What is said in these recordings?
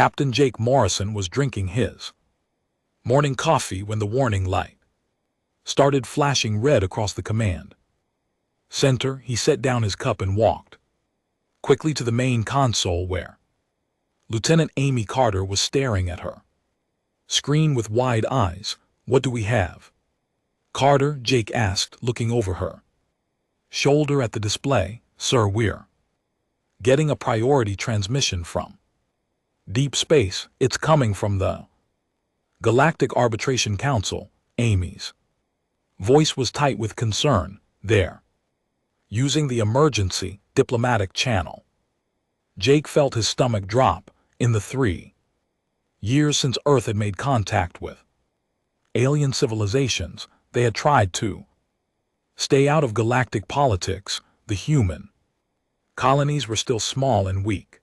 Captain Jake Morrison was drinking his morning coffee when the warning light started flashing red across the command center. He set down his cup and walked quickly to the main console where Lieutenant Amy Carter was staring at her screen with wide eyes. "What do we have?" Carter, Jake asked, looking over her shoulder at the display. "Sir, we're getting a priority transmission from deep space. It's coming from the Galactic Arbitration Council." Amy's voice was tight with concern. "They're using the emergency diplomatic channel." Jake felt his stomach drop. In the 3 years since Earth had made contact with alien civilizations, they had tried to stay out of galactic politics. The human colonies were still small and weak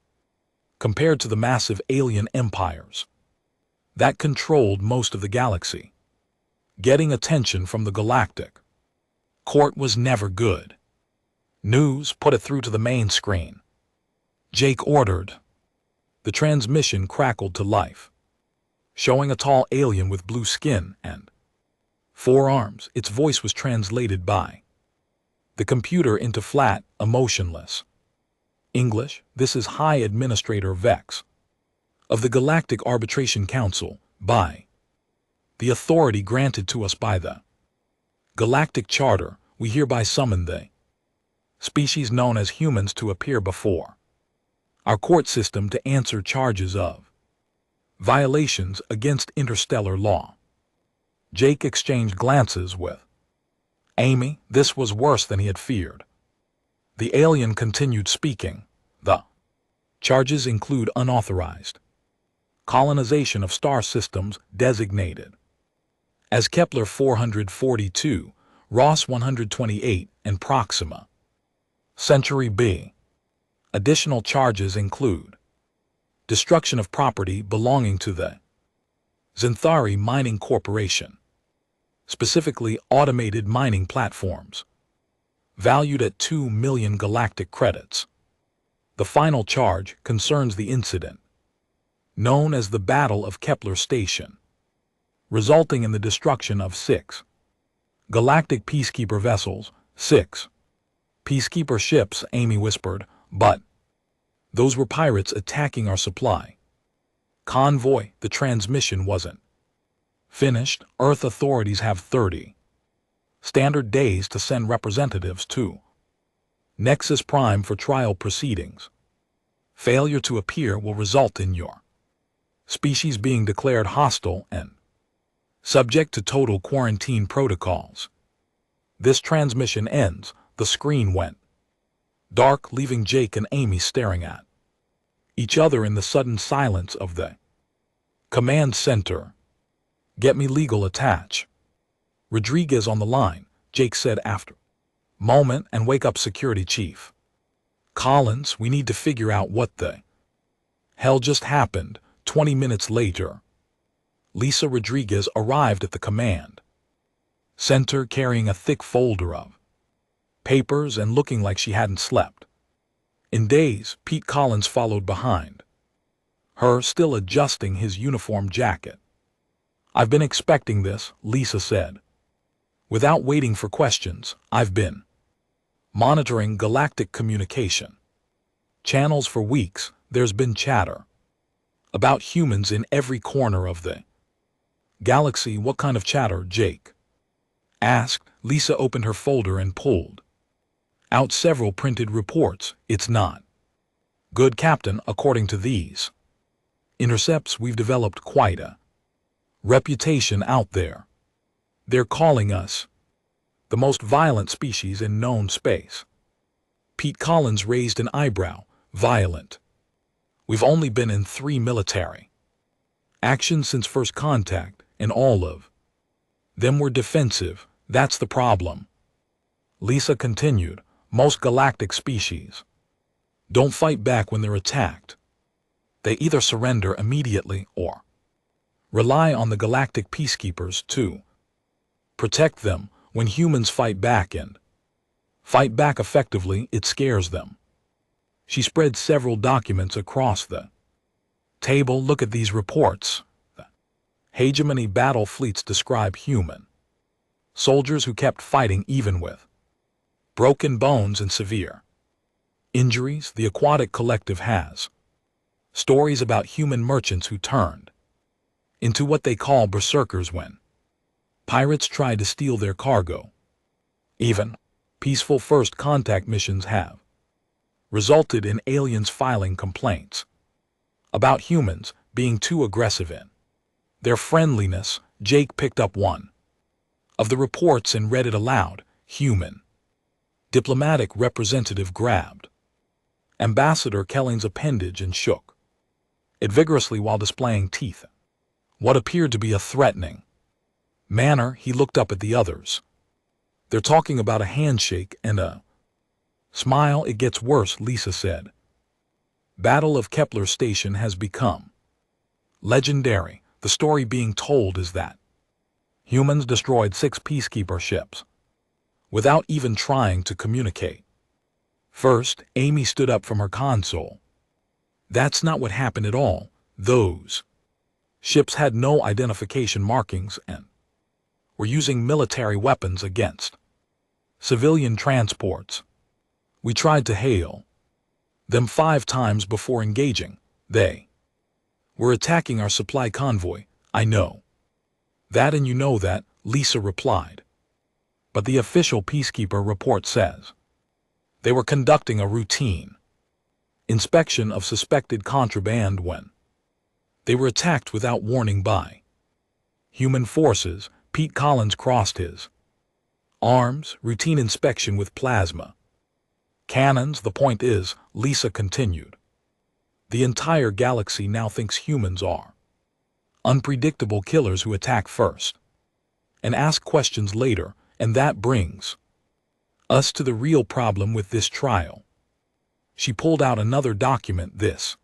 compared to the massive alien empires that controlled most of the galaxy. Getting attention from the galactic court was never good news. "Put it through to the main screen," Jake ordered. The transmission crackled to life, showing a tall alien with blue skin and 4 arms. Its voice was translated by the computer into flat, emotionless English. "This is High Administrator Vex of the Galactic Arbitration Council. By the authority granted to us by the Galactic Charter, we hereby summon the species known as humans to appear before our court system to answer charges of violations against interstellar law." Jake exchanged glances with Amy. This was worse than he had feared. The alien continued speaking. "The charges include unauthorized colonization of star systems designated as Kepler 442, Ross 128, and Proxima Centauri b. Additional charges include destruction of property belonging to the Xanthari Mining Corporation, specifically automated mining platforms, valued at 2 million galactic credits. The final charge concerns the incident known as the Battle of Kepler Station, resulting in the destruction of 6 galactic peacekeeper vessels. 6 peacekeeper ships, Amy whispered. "But those were pirates attacking our supply convoy." The transmission wasn't finished. "Earth authorities have 30 standard days to send representatives to Nexus Prime for trial proceedings. Failure to appear will result in your species being declared hostile and subject to total quarantine protocols. This transmission ends." The screen went dark, leaving Jake and Amy staring at each other in the sudden silence of the command center. "Get me legal attach Rodriguez on the line," Jake said after a moment, "and wake up security chief Collins. We need to figure out what the hell just happened." 20 minutes later, Lisa Rodriguez arrived at the command center carrying a thick folder of papers and looking like she hadn't slept in days. Pete Collins followed behind her, still adjusting his uniform jacket. "I've been expecting this," Lisa said, without waiting for questions. "I've been monitoring galactic communication channels for weeks. There's been chatter about humans in every corner of the galaxy." "What kind of chatter?" Jake asked. Lisa opened her folder and pulled out several printed reports. "It's not good, Captain. According to these intercepts, we've developed quite a reputation out there. They're calling us the most violent species in known space." Pete Collins raised an eyebrow. "Violent? We've only been in 3 military actions since first contact, and all of them were defensive. That's the problem," Lisa continued. "Most galactic species don't fight back when they're attacked. They either surrender immediately or rely on the galactic peacekeepers to protect them. When humans fight back and fight back effectively, it scares them." She spread several documents across the Table, look at these reports. Hegemony battle fleets describe human soldiers who kept fighting even with broken bones and severe injuries. The aquatic collective has stories about human merchants who turned into what they call berserkers when pirates tried to steal their cargo. Even peaceful first contact missions have resulted in aliens filing complaints about humans being too aggressive in their friendliness. Jake picked up one of the reports and read it aloud. Human diplomatic representative grabbed Ambassador Kelling's appendage and shook it vigorously while displaying teeth. What appeared to be a threatening manner, he looked up at the others. They're talking about a handshake and a smile. It gets worse, Lisa said. Battle of Kepler Station has become legendary. The story being told is that humans destroyed 6 peacekeeper ships without even trying to communicate. First, Amy stood up from her console. That's not what happened at all. Those ships had no identification markings and were using military weapons against civilian transports. We tried to hail them 5 times before engaging. They were attacking our supply convoy. I know that and you know that, Lisa replied. But the official peacekeeper report says they were conducting a routine inspection of suspected contraband when they were attacked without warning by human forces. Pete Collins crossed his arms. Routine inspection with plasma cannons. The point is, Lisa continued, the entire galaxy now thinks humans are unpredictable killers who attack first and ask questions later, and that brings us to the real problem with this trial. She pulled out another document, this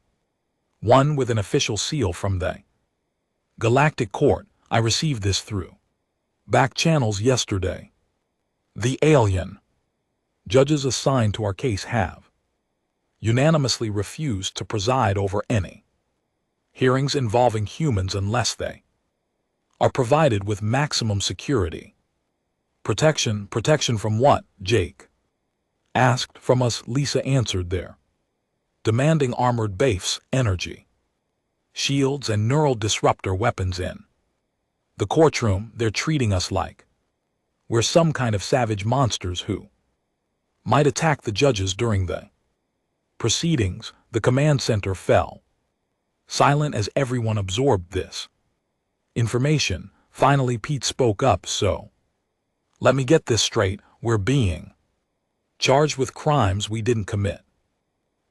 one with an official seal from the Galactic Court. I received this through back channels yesterday. The alien judges assigned to our case have unanimously refused to preside over any hearings involving humans unless they are provided with maximum security. Protection from what? Jake asked. From us, Lisa answered. They're demanding armored Bailiffs, energy shields and neural disruptor weapons in the courtroom. They're treating us like we're some kind of savage monsters who might attack the judges during the proceedings. The command center fell silent as everyone absorbed this information. Finally, Pete spoke up. So, let me get this straight. We're being charged with crimes we didn't commit,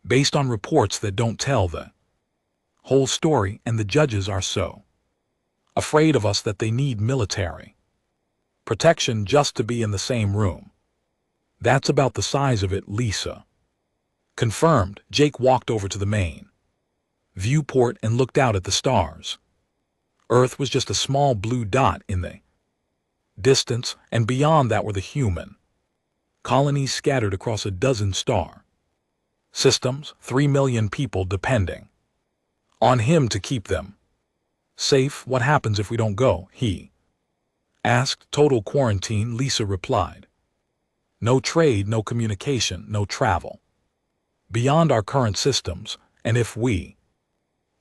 based on reports that don't tell the whole story, and the judges are so afraid of us that they need military protection just to be in the same room. That's about the size of it, Lisa confirmed. Jake walked over to the main viewport and looked out at the stars. Earth was just a small blue dot in the distance, and beyond that were the human colonies scattered across a dozen star systems, 3 million people depending on him to keep them safe. What happens if we don't go? He asked. Total quarantine, Lisa replied. No trade, no communication, no travel beyond our current systems, and if we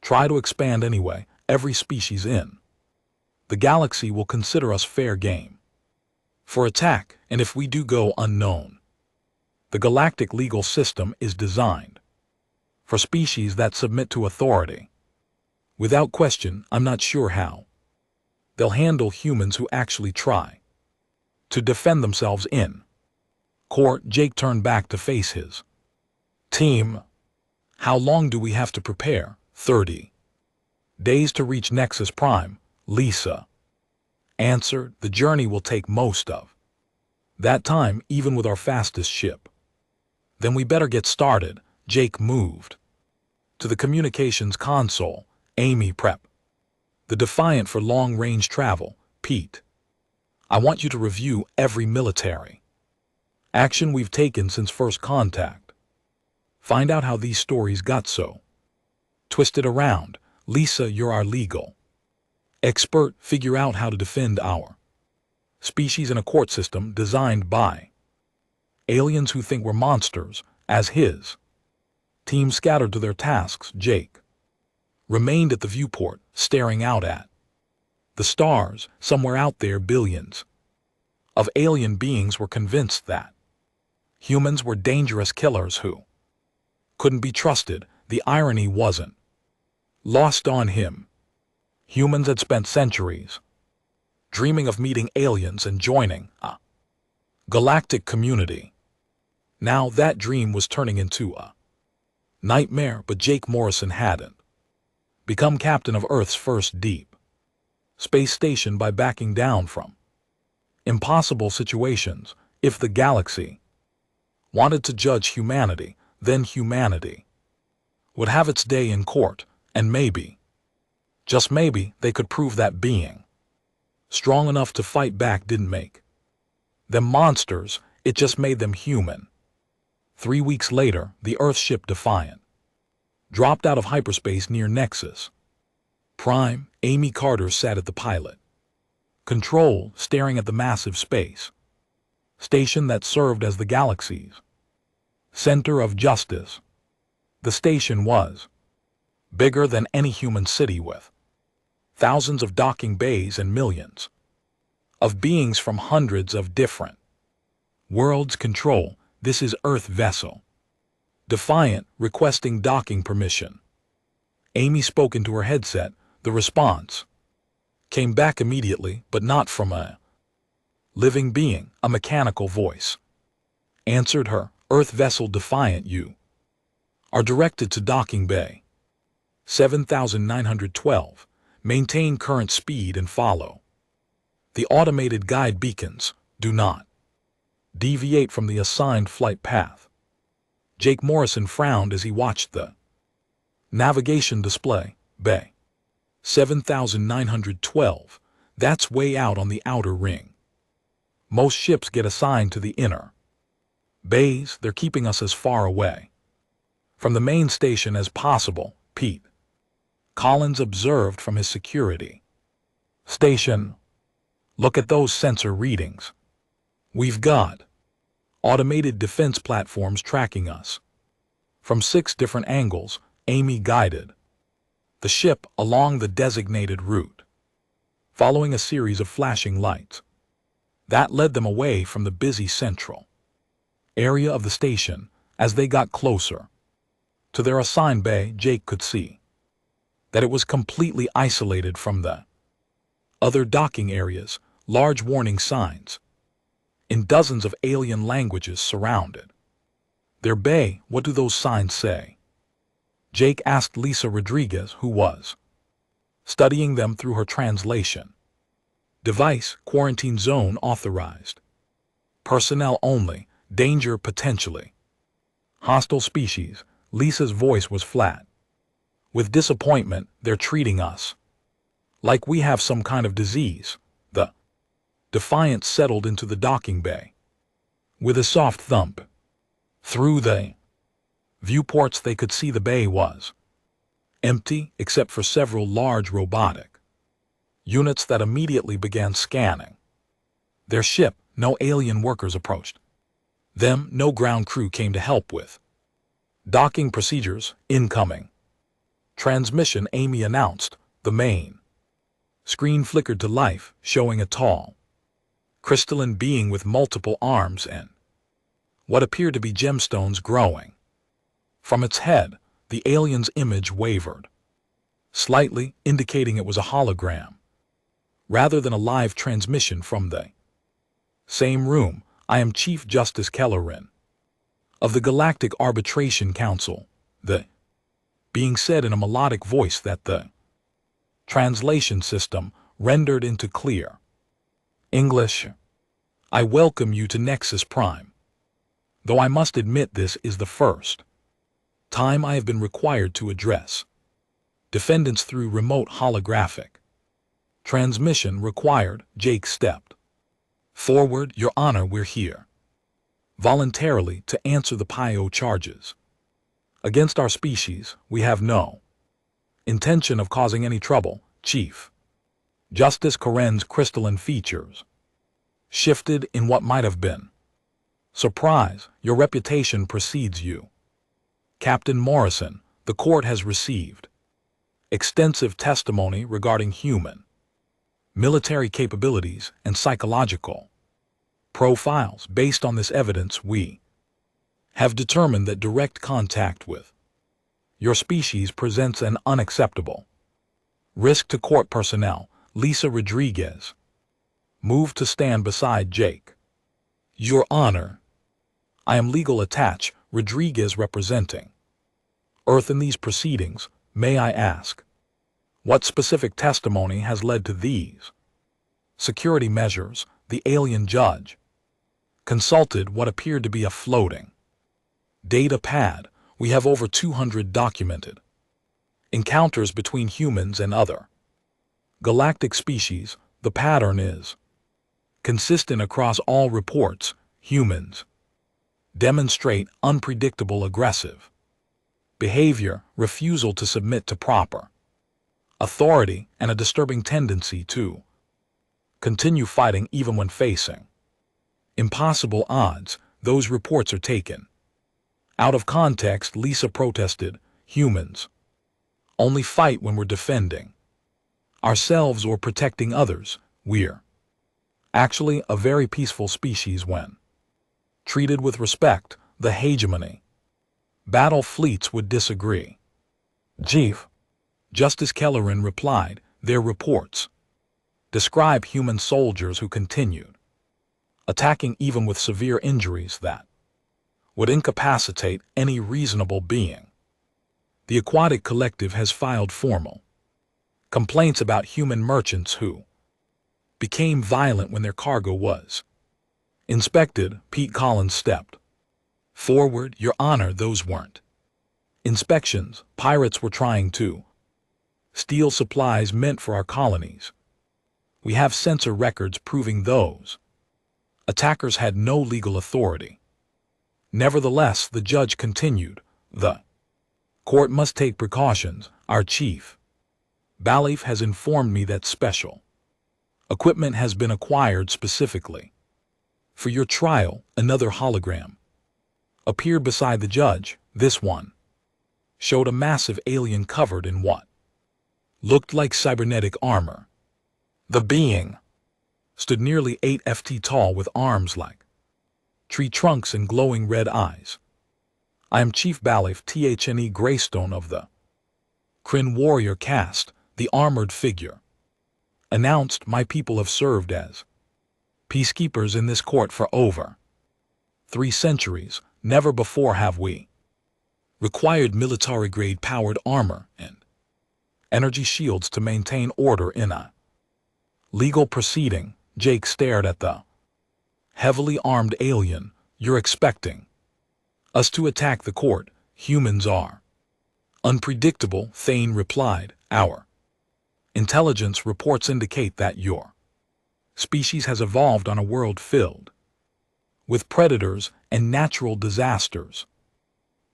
try to expand anyway, every species in the galaxy will consider us fair game for attack, and if we do go unknown, the galactic legal system is designed for species that submit to authority. Without question, I'm not sure how they'll handle humans who actually try to defend themselves in court. Jake turned back to face his team. How long do we have to prepare? 30 days to reach Nexus Prime, Lisa answered. The journey will take most of that time, even with our fastest ship. Then we better get started. Jake moved to the communications console. Amy, prep the Defiant for long-range travel. Pete, I want you to review every military action we've taken since first contact. Find out how these stories got so twisted around. Lisa, you're our legal expert. Figure out how to defend our species in a court system designed by aliens who think we're monsters. As his team scattered to their tasks, Jake remained at the viewport, staring out at the stars. Somewhere out there, billions of alien beings were convinced that humans were dangerous killers who couldn't be trusted. The irony wasn't lost on him. Humans had spent centuries dreaming of meeting aliens and joining a galactic community. Now that dream was turning into a nightmare, but Jake Morrison hadn't become captain of Earth's first deep space station by backing down from impossible situations. If the galaxy wanted to judge humanity, then humanity would have its day in court, and maybe, just maybe, they could prove that being strong enough to fight back didn't make them monsters, it just made them human. 3 weeks later, the Earth ship Defiant dropped out of hyperspace near Nexus Prime. Amy Carter sat at the pilot control, staring at the massive space station that served as the galaxy's center of justice. The station was bigger than any human city, with thousands of docking bays and millions of beings from hundreds of different worlds. Control, this is Earth vessel Defiant, requesting docking permission. Amy spoke into her headset. The response came back immediately, but not from a living being. A mechanical voice answered her. Earth vessel Defiant, you are directed to docking bay 7912. Maintain current speed and follow the automated guide beacons. Do not deviate from the assigned flight path. Jake Morrison frowned as he watched the navigation display. Bay 7912. That's way out on the outer ring. Most ships get assigned to the inner bays. They're keeping us as far away from the main station as possible, Pete Collins observed from his security station. Look at those sensor readings. We've got automated defense platforms tracking us from 6 different angles. Amy guided the ship along the designated route, following a series of flashing lights that led them away from the busy central area of the station. As they got closer to their assigned bay, Jake could see that it was completely isolated from the other docking areas. Large warning signs in dozens of alien languages surrounded their bay. What do those signs say? Jake asked Lisa Rodriguez, who was studying them through her translation device. Quarantine zone authorized. Personnel only. Danger potentially. Hostile species. Lisa's voice was flat with disappointment. They're treating us like we have some kind of disease. The Defiant settled into the docking bay with a soft thump. Through the viewports they could see the bay was empty, except for several large robotic units that immediately began scanning their ship. No alien workers approached them. No ground crew came to help with docking procedures. Incoming transmission, Amy announced. The main screen flickered to life, showing a tall, crystalline being with multiple arms and what appeared to be gemstones growing from its head. The alien's image wavered slightly, indicating it was a hologram rather than a live transmission from the same room. I am Chief Justice Kellerin of the Galactic Arbitration Council, the being said in a melodic voice that the translation system rendered into clear English. I welcome you to Nexus Prime, though I must admit this is the first time I have been required to address defendants through remote holographic transmission required. Jake stepped forward. Your Honor, we're here voluntarily to answer the PIO charges against our species. We have no Intention of causing any trouble, Chief. Justice Coren's crystalline features shifted in what might have been. Surprise, your reputation precedes you. Captain Morrison, the court has received extensive testimony regarding human, military capabilities and psychological profiles. Based on this evidence, we have determined that direct contact with your species presents an unacceptable risk to court personnel. Lisa Rodriguez moved to stand beside Jake. Your Honor, I am legal attached, Rodriguez representing Earth in these proceedings. May I ask, what specific testimony has led to these security measures? The alien judge consulted what appeared to be a floating data pad. We have over 200 documented encounters between humans and other galactic species. The pattern is consistent across all reports. Humans demonstrate unpredictable aggressive behavior, refusal to submit to proper authority, and a disturbing tendency to continue fighting even when facing impossible odds. Those reports are taken out of context. Lisa protested. Humans only fight when we're defending ourselves or protecting others. We're actually a very peaceful species when treated with respect. The hegemony battle fleets would disagree. Chief Justice Kelleran replied, their reports describe human soldiers who continued attacking even with severe injuries that would incapacitate any reasonable being. The Aquatic Collective has filed formal complaints about human merchants who became violent when their cargo was inspected. Pete Collins stepped forward. Your Honor, those weren't inspections. Pirates were trying to steal supplies meant for our colonies. We have censor records proving those attackers had no legal authority. Nevertheless, the judge continued, the court must take precautions. Our chief Bailiff has informed me that special equipment has been acquired specifically for your trial. Another hologram appeared beside the judge. This one showed a massive alien covered in what looked like cybernetic armor. The being stood nearly 8 feet tall with arms like tree trunks and glowing red eyes. I am Chief Bailiff Thne Greystone of the Kryn warrior caste. The armored figure announced, my people have served as peacekeepers in this court for over 3 centuries. Never before have we required military-grade powered armor and energy shields to maintain order in a legal proceeding. Jake stared at the heavily armed alien. You're expecting us to attack the court? Humans are unpredictable, Thane replied. Our intelligence reports indicate that your species has evolved on a world filled with predators and natural disasters.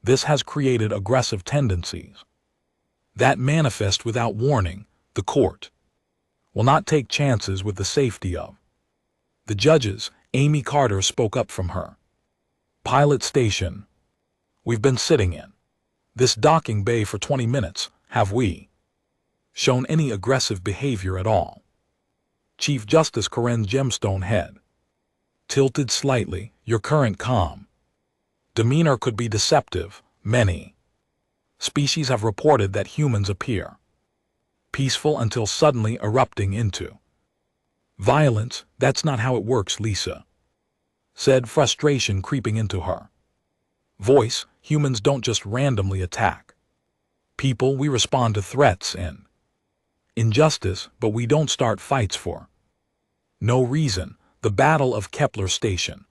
This has created aggressive tendencies that manifest without warning. The court will not take chances with the safety of the judges. Amy Carter spoke up from her pilot station. We've been sitting in this docking bay for 20 minutes. Have we shown any aggressive behavior at all? Chief Justice Coren's gemstone head tilted slightly. Your current calm demeanor could be deceptive. Many species have reported that humans appear peaceful until suddenly erupting into violence. That's not how it works, Lisa said, frustration creeping into her voice. Humans don't just randomly attack people. We respond to threats and injustice, but we don't start fights for no reason. The Battle of Kepler Station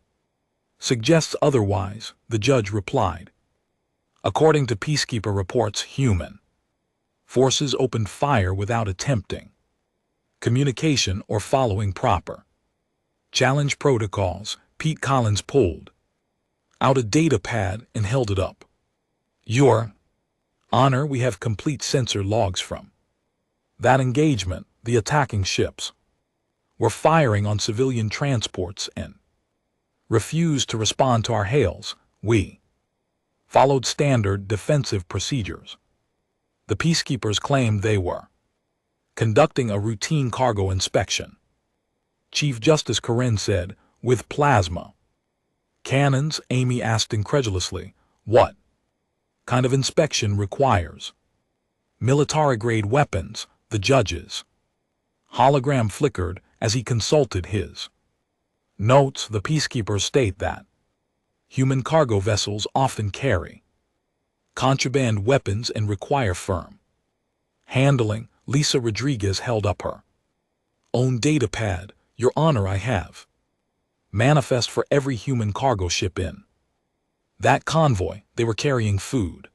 suggests otherwise, the judge replied. According to peacekeeper reports, human forces opened fire without attempting communication or following proper challenge protocols. Pete Collins pulled out a data pad and held it up. Your Honor, we have complete sensor logs from that engagement. The attacking ships were firing on civilian transports and refused to respond to our hails. We followed standard defensive procedures. The peacekeepers claimed they were conducting a routine cargo inspection. Chief Justice Karen said, with plasma cannons. Amy asked incredulously, what kind of inspection requires military-grade weapons? The judge's hologram flickered as he consulted his notes. The peacekeepers state that human cargo vessels often carry contraband weapons and require firm handling. Lisa Rodriguez held up her own data pad. Your Honor, I have manifest for every human cargo ship in that convoy. They were carrying food,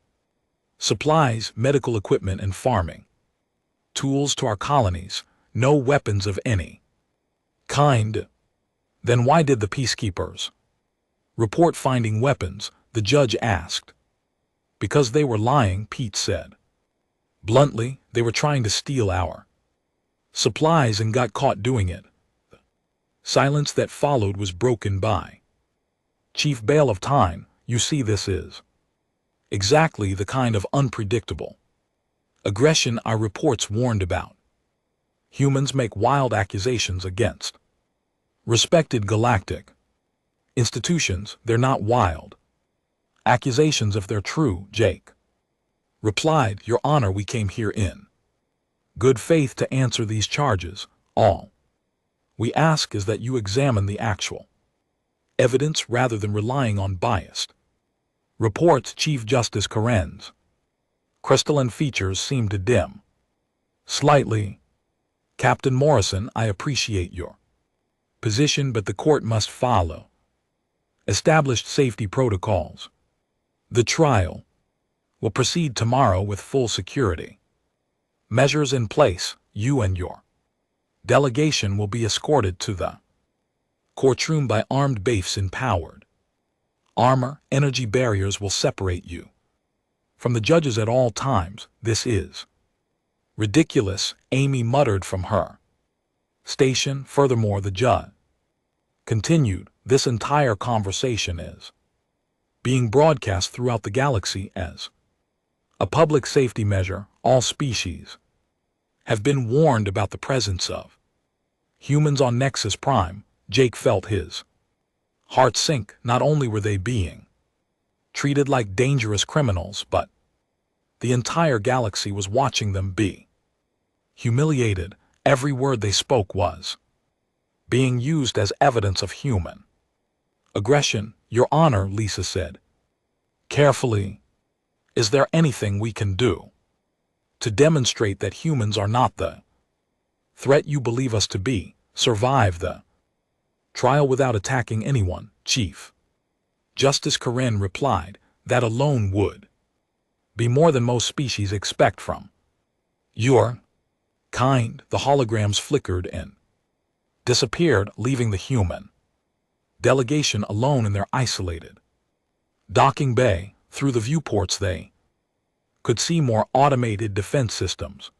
supplies, medical equipment, and farming tools to our colonies. No weapons of any kind. Then why did the peacekeepers report finding weapons? The judge asked. Because they were lying, Pete said bluntly. They were trying to steal our supplies and got caught doing it. The silence that followed was broken by Chief Bailiff. Time. You see, this is exactly the kind of unpredictable aggression our reports warned about. Humans make wild accusations against respected galactic institutions. They're not wild accusations if they're true, Jake replied. Your Honor, we came here in good faith to answer these charges. All we ask is that you examine the actual evidence rather than relying on biased reports. Chief Justice Karen's crystalline features seemed to dim slightly. Captain Morrison, I appreciate your position, but the court must follow established safety protocols. The trial will proceed tomorrow with full security measures in place. You and your delegation will be escorted to the courtroom by armed bailiffs in powered armor. Energy barriers will separate you from the judges at all times. This is ridiculous, Amy muttered from her station. Furthermore, the judge continued, this entire conversation is being broadcast throughout the galaxy as a public safety measure. All species have been warned about the presence of humans on Nexus Prime. Jake felt his heart sink. Not only were they being treated like dangerous criminals, but the entire galaxy was watching them be humiliated. Every word they spoke was being used as evidence of human aggression. Your Honor, Lisa said carefully, is there anything we can do to demonstrate that humans are not the threat you believe us to be? Survive the trial without attacking anyone, Chief Justice Karen replied. That alone would be more than most species expect from your kind. The holograms flickered and disappeared, leaving the human delegation alone in their isolated docking bay. Through the viewports they could see more automated defense systems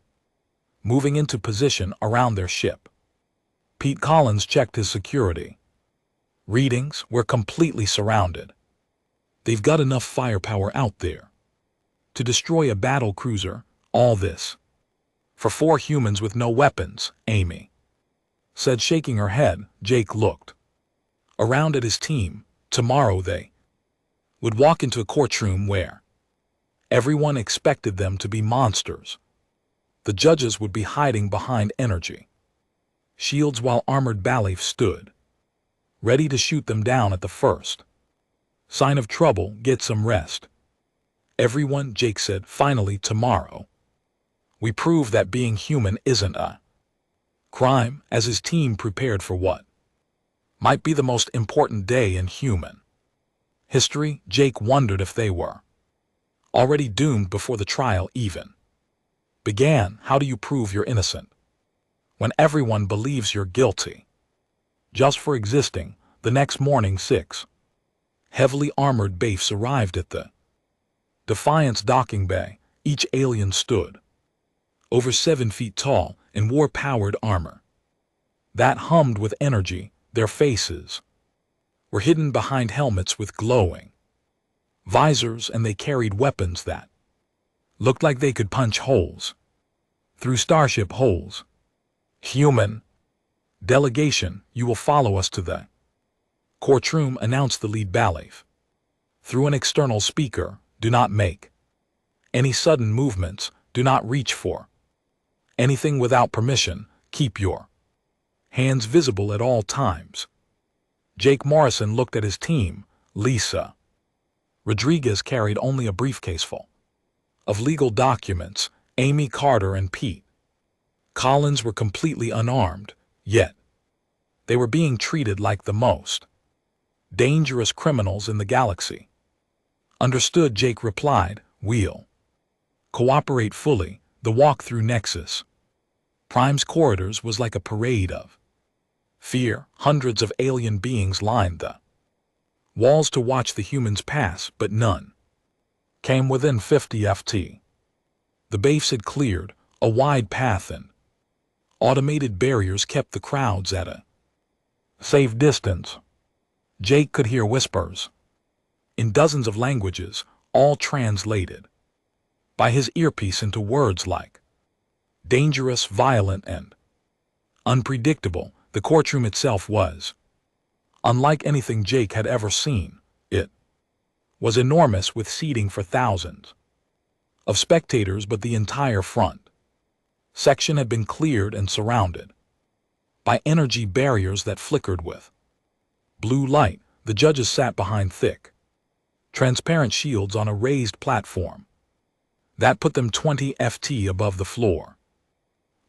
moving into position around their ship. Pete Collins checked his security readings. We're completely surrounded. They've got enough firepower out there to destroy a battle cruiser. All this for 4 humans with no weapons, Amy said, shaking her head. Jake looked around at his team. Tomorrow they would walk into a courtroom where everyone expected them to be monsters. The judges would be hiding behind energy shields while armored bailiffs stood ready to shoot them down at the first sign of trouble. Get some rest, everyone, Jake said. Finally, tomorrow we prove that being human isn't a crime. As his team prepared for what might be the most important day in human history, Jake wondered if they were already doomed before the trial even began. How do you prove you're innocent when everyone believes you're guilty just for existing? The next morning, 6 heavily armored bailiffs arrived at the Defiance docking bay. Each alien stood, over 7 feet tall, and wore powered armor that hummed with energy. Their faces were hidden behind helmets with glowing visors, and they carried weapons that looked like they could punch holes through starship holes. "Human delegation, you will follow us to the courtroom," announced the lead bailiff through an external speaker. "Do not make any sudden movements. Do not reach for anything without permission. Keep your hands visible at all times." Jake Morrison looked at his team. Lisa Rodriguez carried only a briefcase full of legal documents. Amy Carter and Pete Collins were completely unarmed, yet they were being treated like the most dangerous criminals in the galaxy. "Understood," Jake replied. "We'll cooperate fully." The walk through Nexus Prime's corridors was like a parade of fear. Hundreds of alien beings lined the walls to watch the humans pass, but none came within 50 ft. The Bailiffs had cleared a wide path, and automated barriers kept the crowds at a safe distance. Jake could hear whispers in dozens of languages, all translated by his earpiece into words like dangerous, violent, and unpredictable. The courtroom itself was unlike anything Jake had ever seen. It was enormous, with seating for thousands of spectators, but the entire front section had been cleared and surrounded by energy barriers that flickered with blue light. The judges sat behind thick, transparent shields on a raised platform that put them 20 ft above the floor.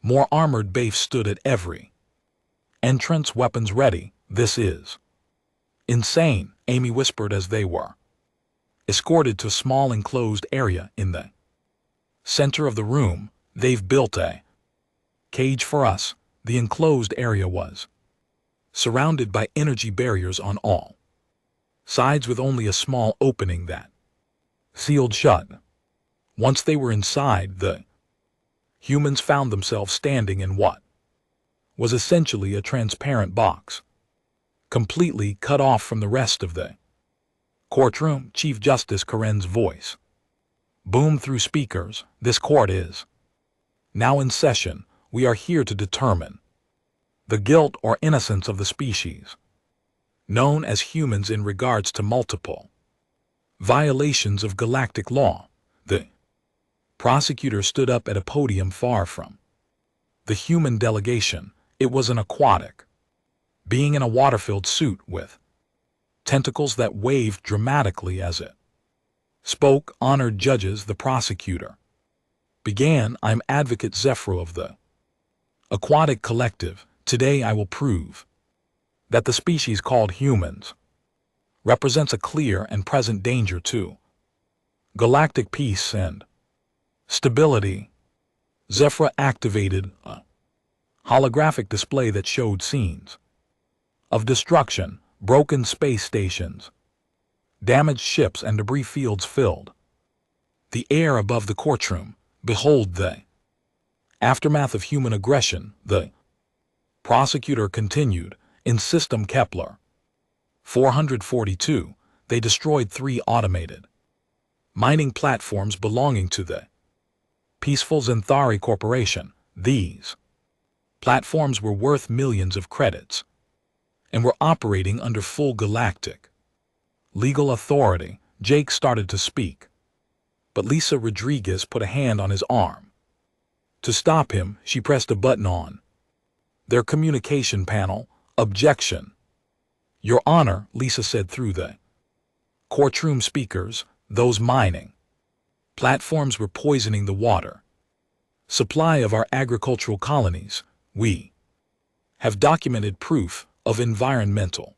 More armored bailiffs stood at every entrance, weapons ready. "This is insane," Amy whispered as they were escorted to a small enclosed area in the center of the room. "They've built a cage for us." The enclosed area was surrounded by energy barriers on all sides, with only a small opening that sealed shut. Once they were inside, the humans found themselves standing in what was essentially a transparent box, completely cut off from the rest of the courtroom. Chief Justice Karen's voice boomed through speakers. "This court is now in session. We are here to determine the guilt or innocence of the species known as humans in regards to multiple violations of galactic law." The prosecutor stood up at a podium far from the human delegation. It was an aquatic being in a water-filled suit with tentacles that waved dramatically as it spoke. "Honored judges," the prosecutor began, "I'm Advocate Zephyro of the Aquatic Collective. Today I will prove that the species called humans represents a clear and present danger to galactic peace and stability." Zephyr activated a holographic display that showed scenes of destruction, broken space stations, damaged ships, and debris fields filled the air above the courtroom. "Behold the aftermath of human aggression," the prosecutor continued. "In System Kepler 442, they destroyed 3 automated mining platforms belonging to the Peaceful Zenthari Corporation. These platforms were worth millions of credits and were operating under full galactic legal authority." Jake started to speak, but Lisa Rodriguez put a hand on his arm. To stop him, she pressed a button on their communication panel. "Objection." "Your Honor," Lisa said through the courtroom speakers, "those mining platforms were poisoning the water supply of our agricultural colonies. We have documented proof of environmental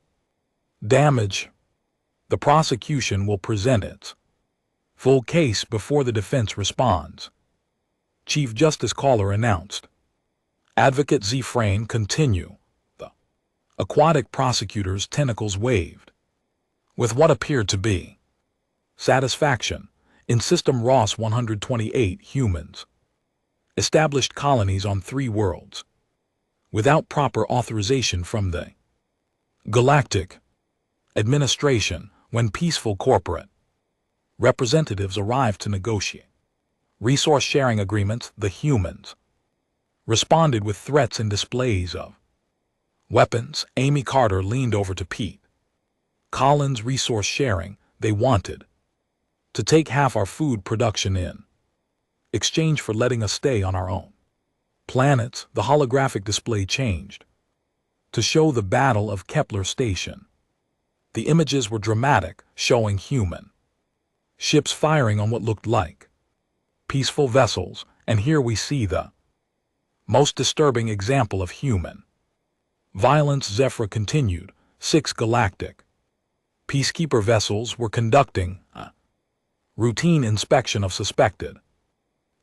damage. The prosecution will present its full case before the defense responds," Chief Justice Caller announced. Advocate Zefrain continue. The aquatic prosecutor's tentacles waved with what appeared to be satisfaction. In System Ross 128, humans established colonies on 3 worlds without proper authorization from the Galactic Administration. When peaceful corporate representatives arrived to negotiate resource-sharing agreements, the humans responded with threats and displays of weapons. Amy Carter leaned over to Pete Collins. Resource sharing, they wanted to take half our food production in exchange for letting us stay on our own planets. The holographic display changed to show the Battle of Kepler Station. The images were dramatic, showing human ships firing on what looked like peaceful vessels, and here we see the most disturbing example of human violence. Zephyr continued. 6 galactic peacekeeper vessels were conducting a routine inspection of suspected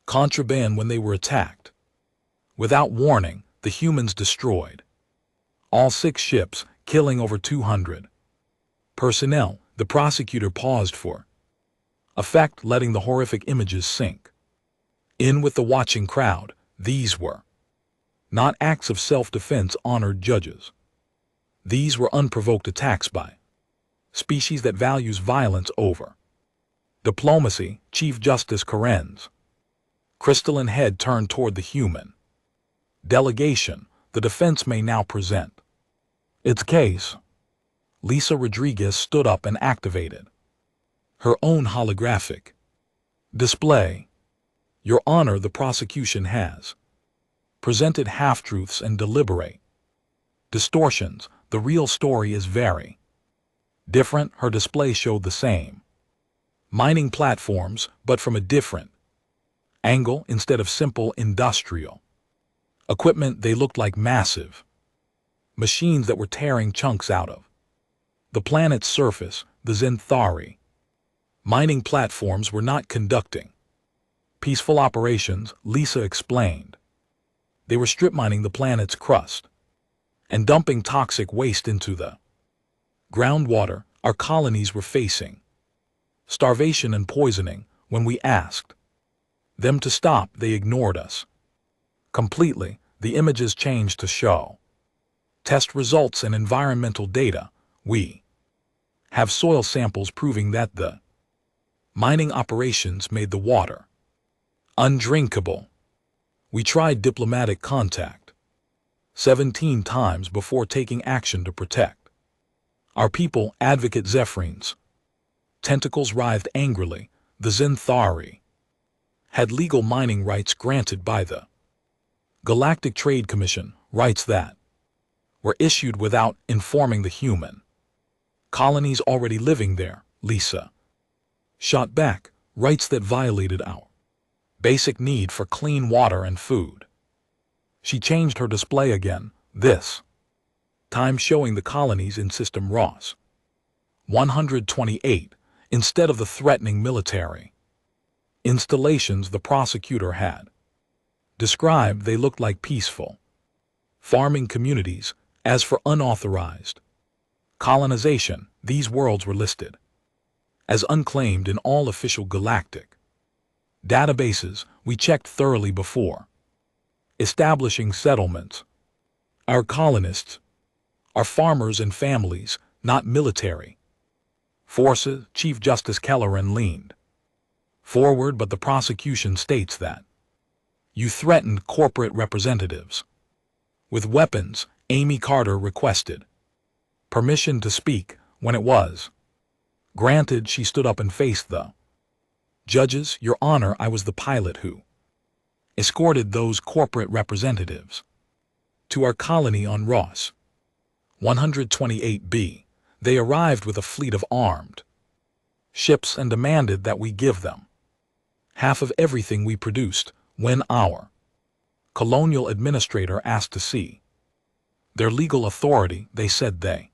contraband when they were attacked. Without warning, the humans destroyed all 6 ships, killing over 200 personnel. The prosecutor paused for effect, letting the horrific images sink in with the watching crowd. These were not acts of self-defense, honored judges. These were unprovoked attacks by species that values violence over diplomacy. Chief Justice Karen's crystalline head turned toward the human delegation. The defense may now present its case. Lisa Rodriguez stood up and activated her own holographic display. Your Honor, the prosecution has presented half-truths and deliberate distortions. The real story is very different. Her display showed the same mining platforms, but from a different angle. Instead of simple industrial equipment, they looked like massive machines that were tearing chunks out of the planet's surface. The Zenthari mining platforms were not conducting peaceful operations, Lisa explained. They were strip mining the planet's crust and dumping toxic waste into the groundwater. Our colonies were facing starvation and poisoning. When we asked them to stop, they ignored us completely. The images changed to show test results and environmental data. We have soil samples proving that the mining operations made the water undrinkable. We tried diplomatic contact 17 times before taking action to protect our people. Advocate Zephyr's tentacles writhed angrily. The Zenthari had legal mining rights granted by the Galactic Trade Commission, rights that were issued without informing the human colonies already living there. Lisa shot back, rights that violated our basic need for clean water and food. She changed her display again, this time showing the colonies in System Ross 128 instead of the threatening military installations the prosecutor had described. They looked like peaceful farming communities. As for unauthorized colonization, these worlds were listed as unclaimed in all official galactic databases. We checked thoroughly before establishing settlements. Our colonists are farmers and families, not military forces. Chief Justice Kelleran leaned forward, but the prosecution states that you threatened corporate representatives with weapons. Amy Carter requested permission to speak. When it was granted, she stood up and faced the judges. Your Honor, I was the pilot who escorted those corporate representatives to our colony on Ross 128B. They arrived with a fleet of armed ships and demanded that we give them half of everything we produced. When our colonial administrator asked to see their legal authority, they said they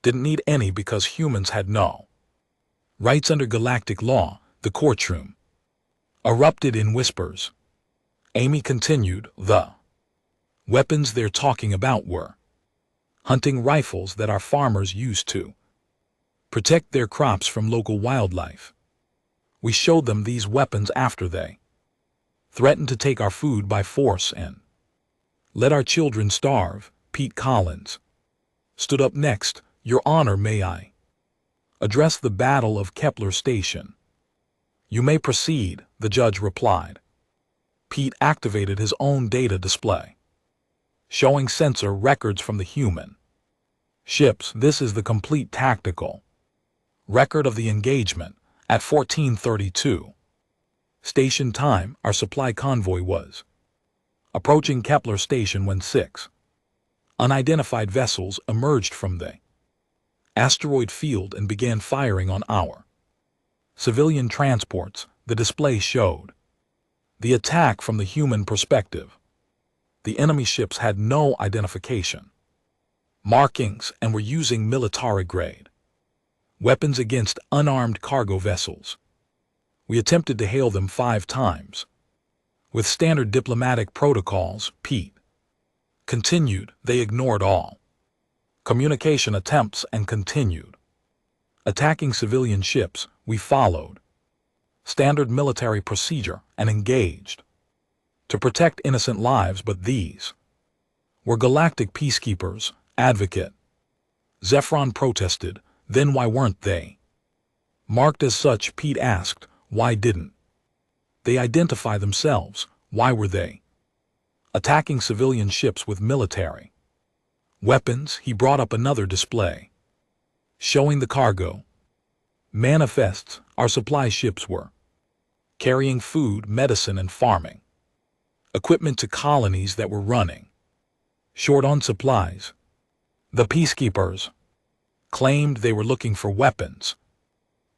didn't need any because humans had no rights under galactic law. The courtroom erupted in whispers. Amy continued, the weapons they're talking about were hunting rifles that our farmers used to protect their crops from local wildlife. We showed them these weapons after they threatened to take our food by force and let our children starve. Pete Collins stood up next. Your Honor, may I address the Battle of Kepler Station? You may proceed, the judge replied. Pete activated his own data display, showing sensor records from the human ships. This is the complete tactical record of the engagement. At 14:32 station time, our supply convoy was approaching Kepler Station when 6 unidentified vessels emerged from the asteroid field and began firing on our civilian transports. The display showed the attack from the human perspective. The enemy ships had no identification markings and were using military-grade weapons against unarmed cargo vessels. We attempted to hail them 5 times. With standard diplomatic protocols, Pete continued, they ignored all communication attempts and continued attacking civilian ships. We followed standard military procedure and engaged to protect innocent lives, but these were galactic peacekeepers. Advocate Zephron protested. Then why weren't they marked as such? Pete asked. Why didn't they identify themselves? Why were they attacking civilian ships with military weapons? He brought up another display showing the cargo manifests. Our supply ships were carrying food, medicine, and farming equipment to colonies that were running short on supplies. The peacekeepers claimed they were looking for weapons,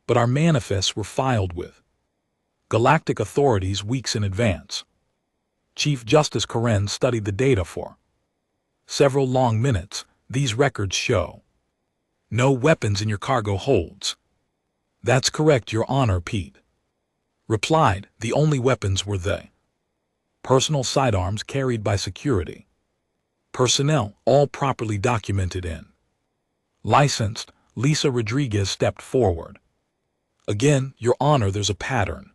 but our manifests were filed with galactic authorities weeks in advance. Chief Justice Karen studied the data for several long minutes. These records show no weapons in your cargo holds. That's correct, Your Honor, Pete replied. The only weapons were the personal sidearms carried by security personnel, all properly documented and licensed. Lisa Rodriguez stepped forward. Again, Your Honor, there's a pattern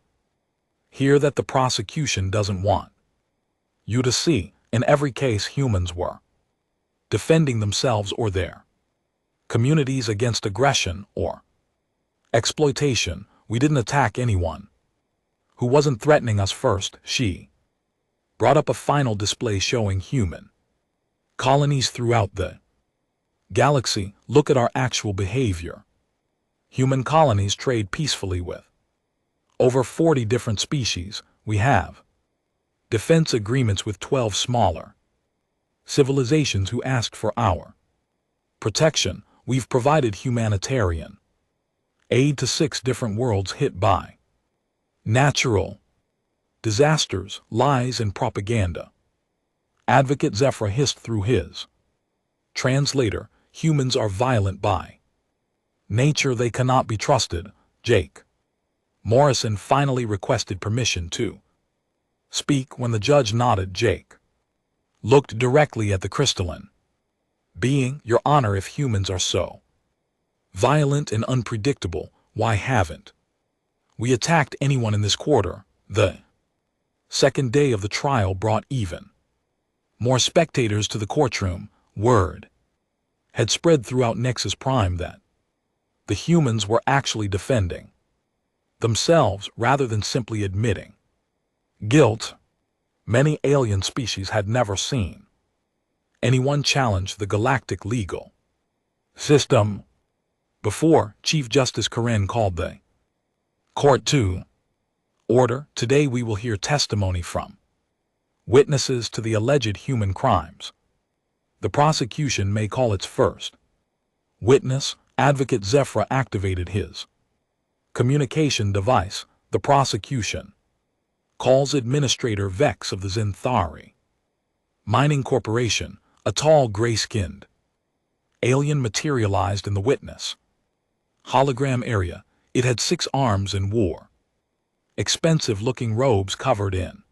here that the prosecution doesn't want you to see. In every case, humans were defending themselves or their communities against aggression or exploitation. We didn't attack anyone who wasn't threatening us first. She brought up a final display showing human colonies throughout the galaxy. Look at our actual behavior. Human colonies trade peacefully with over 40 different species. We have defense agreements with 12 smaller civilizations who asked for our protection. We've provided humanitarian aid to 6 different worlds hit by natural disasters, lies, and propaganda. Advocate Zephyr hissed through his translator. Humans are violent by nature. They cannot be trusted. Jake Morrison finally requested permission to speak. When the judge nodded, Jake looked directly at the crystalline being. Your Honor, if humans are so violent and unpredictable, why haven't we attacked anyone in this quarter? The second day of the trial brought even more spectators to the courtroom. Word had spread throughout Nexus Prime that the humans were actually defending themselves rather than simply admitting guilt. Many alien species had never seen anyone challenge the galactic legal system before. Chief Justice Karen called the court to order. Today we will hear testimony from witnesses to the alleged human crimes. The prosecution may call its first witness. Advocate Zephyr activated his communication device. The prosecution calls Administrator Vex of the Zinthari Mining Corporation. A tall, gray-skinned alien materialized in the witness hologram area. It had 6 arms and wore expensive-looking robes covered in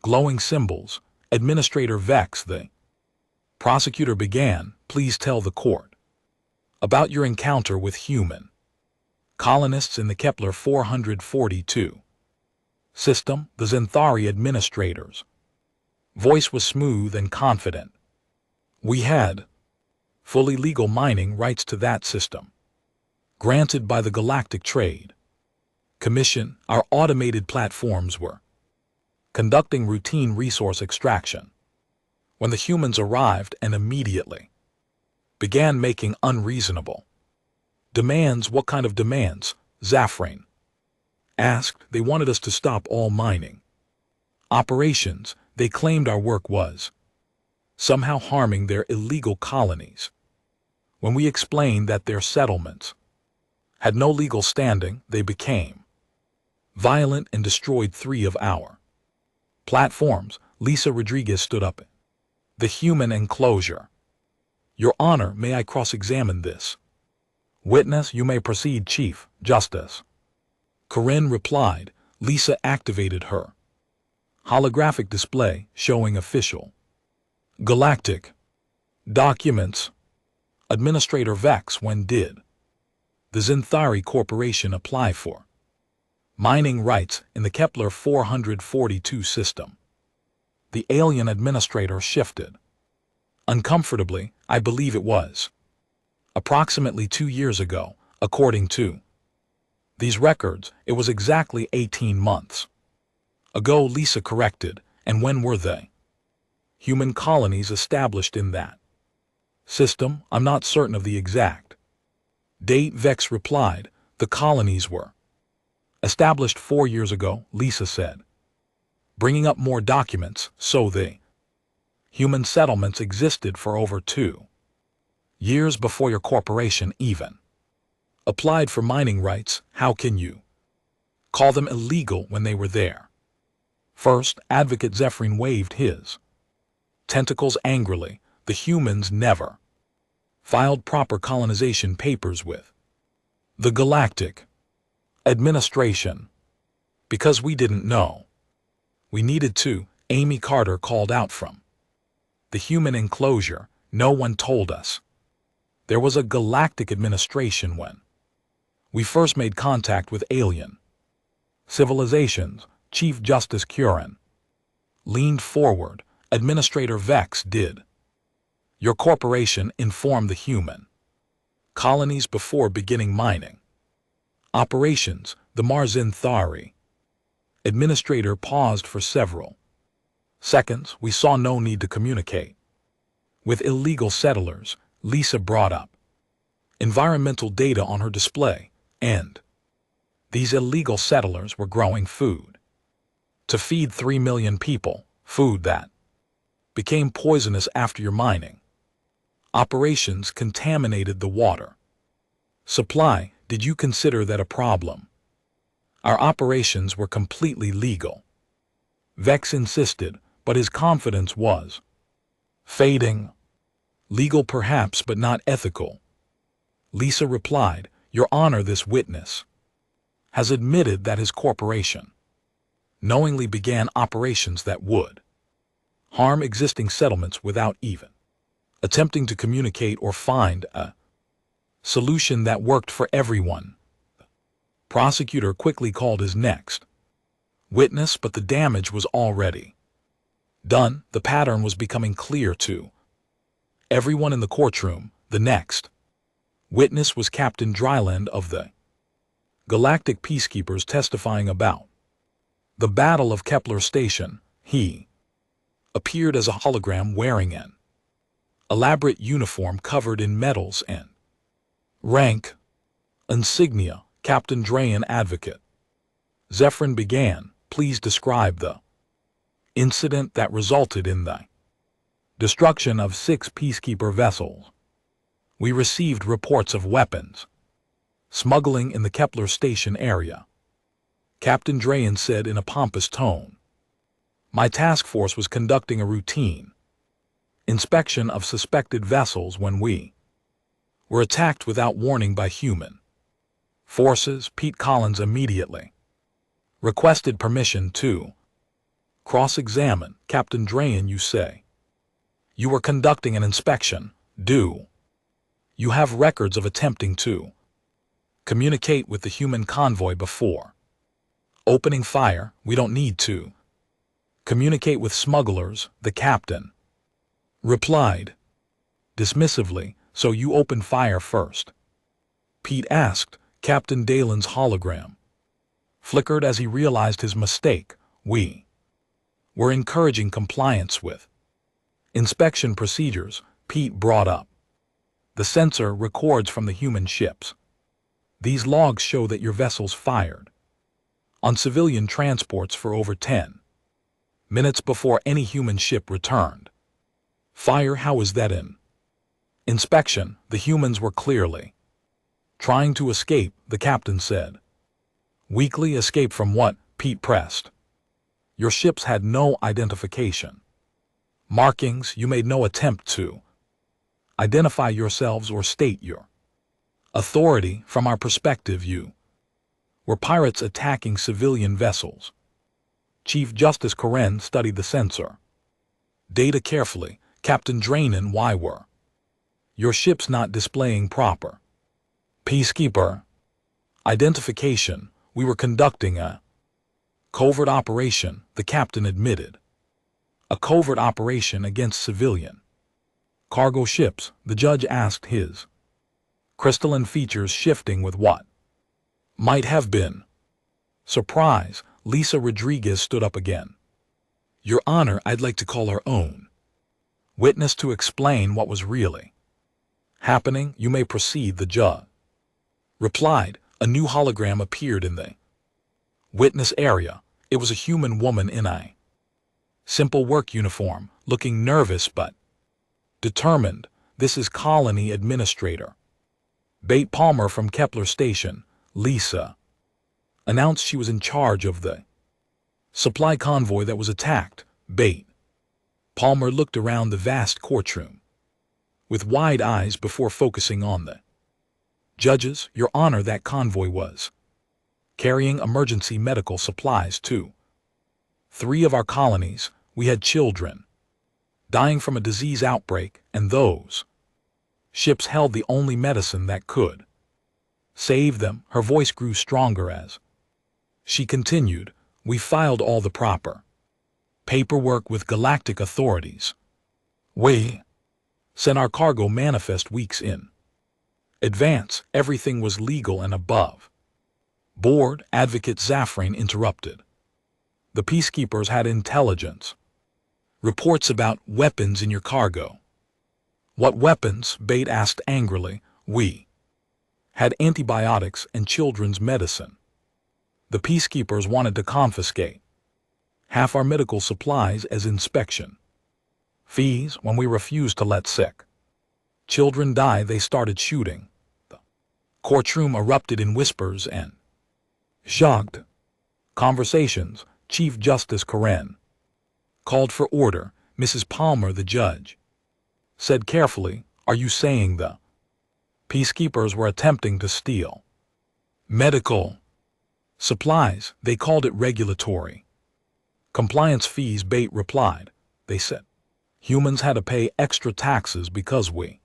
glowing symbols. Administrator Vex, the prosecutor began. Please tell the court about your encounter with human Colonists in the Kepler 442 system, the Xanthari administrators. Voice was smooth and confident. We had fully legal mining rights to that system, granted by the Galactic Trade Commission. Our automated platforms were conducting routine resource extraction when the humans arrived and immediately began making unreasonable demands. What kind of demands? Zafrain asked. They wanted us to stop all mining operations. They claimed our work was somehow harming their illegal colonies. When we explained that their settlements had no legal standing, they became violent and destroyed 3 of our platforms. Lisa Rodriguez stood up. The human enclosure. Your Honor, may I cross-examine this witness? You may proceed, Chief Justice. Corinne replied. Lisa activated her holographic display showing official galactic documents. Administrator Vex, when did the Xanthari Corporation apply for mining rights in the Kepler 442 system? The alien administrator shifted uncomfortably. I believe it was approximately 2 years ago. According to these records, it was exactly 18 months ago, Lisa corrected. And when were they human colonies established in that system? I'm not certain of the exact date, Vex replied. The colonies were established 4 years ago, Lisa said, bringing up more documents. So the human settlements existed for over 2 years before your corporation even applied for mining rights. How can you call them illegal when they were there first? Advocate Zephyrin waved his tentacles angrily. The humans never filed proper colonization papers with the Galactic Administration because we didn't know we needed to. Amy Carter called out from the human enclosure. No one told us there was a galactic administration when we first made contact with alien civilizations. Chief Justice Curran leaned forward. Administrator Vex, did your corporation inform the human colonies before beginning mining operations? The Xanthari administrator paused for several seconds. We saw no need to communicate with illegal settlers. Lisa brought up environmental data on her display, and these illegal settlers were growing food to feed 3 million people, food that became poisonous after your mining operations contaminated the water supply. Did you consider that a problem? Our operations were completely legal, Vex insisted, but his confidence was fading. Legal perhaps, but not ethical, Lisa replied. Your Honor, this witness has admitted that his corporation knowingly began operations that would harm existing settlements without even attempting to communicate or find a solution that worked for everyone. Prosecutor quickly called his next witness, but the damage was already done. The pattern was becoming clear to everyone in the courtroom. The next witness was Captain Dryland of the Galactic Peacekeepers, testifying about the Battle of Kepler Station. He appeared as a hologram wearing an elaborate uniform covered in medals and rank insignia. Captain Drayan, advocate Zephyrin began. Please describe the incident that resulted in the destruction of 6 peacekeeper vessels. We received reports of weapons smuggling in the Kepler Station area, Captain Drayan said in a pompous tone. My task force was conducting a routine inspection of suspected vessels when we were attacked without warning by human forces. Pete Collins immediately requested permission to cross-examine. Captain Drayan, you say you were conducting an inspection. Do you have records of attempting to Communicate with the human convoy before opening fire. We don't need to. Communicate with smugglers, the captain replied dismissively. So you open fire first? Pete asked. Captain Dalen's hologram flickered as he realized his mistake. We were encouraging compliance with inspection procedures, Pete brought up. The sensor records from the human ships. These logs show that your vessels fired on civilian transports for over 10 minutes before any human ship returned. Fire? How is that in inspection? The humans were clearly trying to escape, the captain said. Weakly escape from what? Pete pressed. Your ships had no identification markings. You made no attempt to identify yourselves or state your authority. From our perspective, you were pirates attacking civilian vessels. Chief Justice Karen studied the sensor data carefully. Captain Drainen, why were your ships not displaying proper peacekeeper identification? We were conducting a covert operation, the captain admitted. A covert operation against civilian cargo ships, the judge asked, his crystalline features shifting with what might have been surprise. Lisa Rodriguez stood up again. Your Honor, I'd like to call our own witness to explain what was really happening. You may proceed, the judge replied. A new hologram appeared in the witness area. It was a human woman in a simple work uniform, looking nervous but determined. This is Colony Administrator Bate Palmer from Kepler Station. Lisa announced. She was in charge of the supply convoy that was attacked. Bate Palmer looked around the vast courtroom with wide eyes before focusing on the judges. Your Honor, that convoy was carrying emergency medical supplies to 3 of our colonies. We had children dying from a disease outbreak, and those ships held the only medicine that could save them. Her voice grew stronger as she continued. We filed all the proper paperwork with galactic authorities. We sent our cargo manifest weeks in advance. Everything was legal and above board. Advocate Zafrain interrupted. The peacekeepers had intelligence reports about weapons in your cargo. What weapons? Bate asked angrily. We had antibiotics and children's medicine. The peacekeepers wanted to confiscate half our medical supplies as inspection fees. When we refused to let sick children die, they started shooting. The courtroom erupted in whispers and shocked conversations. Chief Justice Karen called for order. Mrs. Palmer, the judge said carefully, are you saying the peacekeepers were attempting to steal medical supplies? They called it regulatory compliance fees. Bate replied. They said humans had to pay extra taxes because we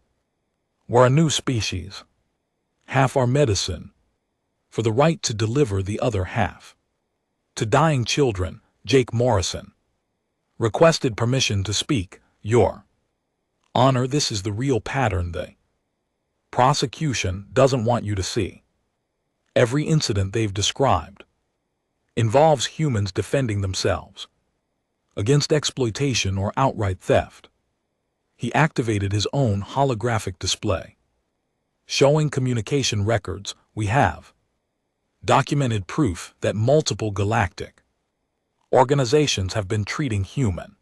were a new species. Half our medicine for the right to deliver the other half to dying children. Jake Morrison requested permission to speak. Your Honor, this is the real pattern. The prosecution doesn't want you to see. Every incident they've described involves humans defending themselves against exploitation or outright theft. He activated his own holographic display, showing communication records. We have documented proof that multiple galactic organizations have been treating human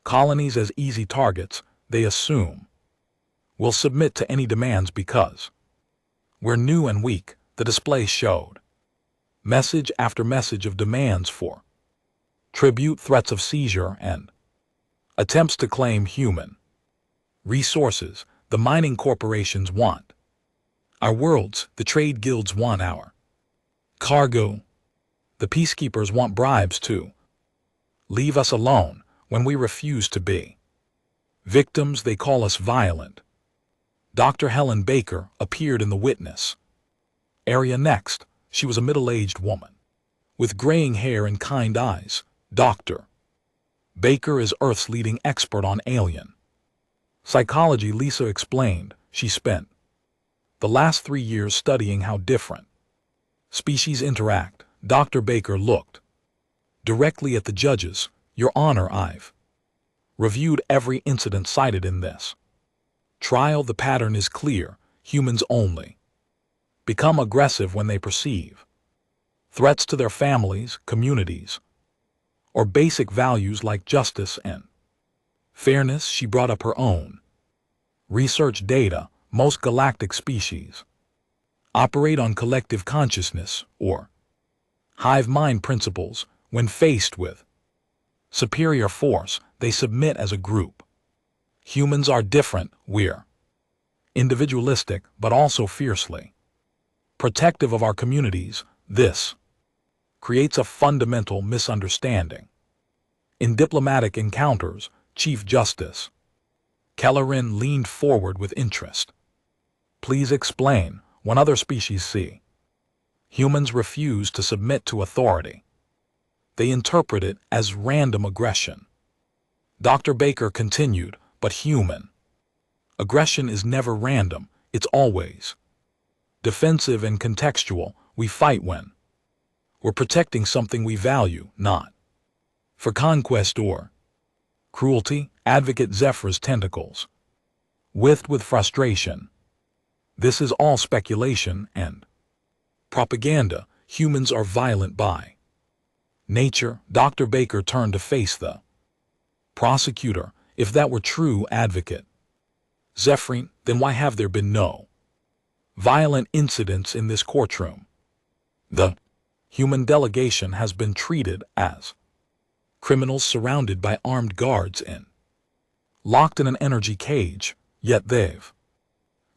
colonies as easy targets. They assume we'll submit to any demands because we're new and weak. The display showed message after message of demands for tribute, threats of seizure, and attempts to claim human resources. The mining corporations want our worlds. The trade guilds want our cargo. The peacekeepers want bribes to leave us alone when we refuse to be victims. They call us violent. Dr. Helen Baker appeared in the witness Area next. She was a middle-aged woman, with graying hair and kind eyes. Dr. Baker is Earth's leading expert on alien psychology, Lisa explained. She spent the last 3 years studying how different species interact. Dr. Baker looked directly at the judges. Your Honor, I've reviewed every incident cited in this trial. The pattern is clear. Humans only become aggressive when they perceive threats to their families, communities, or basic values like justice and fairness. She brought up her own research data. Most galactic species operate on collective consciousness or hive mind principles. When faced with superior force, they submit as a group. Humans are different. We're individualistic, but also fiercely protective of our communities. This creates a fundamental misunderstanding. In diplomatic encounters, Chief Justice Kellerin leaned forward with interest. Please explain. When other species see humans refuse to submit to authority, they interpret it as random aggression. Dr. Baker continued, but human aggression is never random. It's always defensive and contextual. We fight when we're protecting something we value, not for conquest or cruelty. Advocate Zephyr's tentacles writhed with frustration. This is all speculation and propaganda. Humans are violent by nature. Dr. Baker turned to face the prosecutor. If that were true, Advocate Zephyr, then why have there been no violent incidents in this courtroom? The human delegation has been treated as criminals surrounded by armed guards and locked in an energy cage, yet they've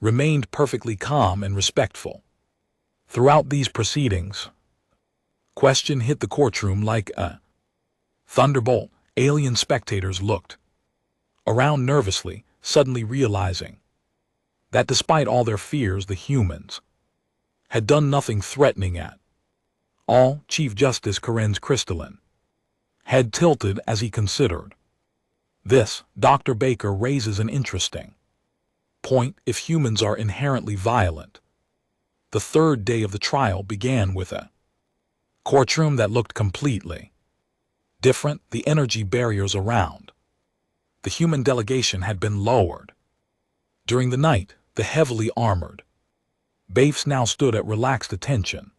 remained perfectly calm and respectful throughout these proceedings. Question hit the courtroom like a thunderbolt. Alien spectators looked around nervously, suddenly realizing that despite all their fears, the humans had done nothing threatening at all. Chief Justice Karen's crystalline head tilted as he considered this. Dr. Baker raises an interesting point. If humans are inherently violent, the third day of the trial began with a courtroom that looked completely different. The energy barriers around the human delegation had been lowered. During the night, the heavily armored Bailiffs now stood at relaxed attention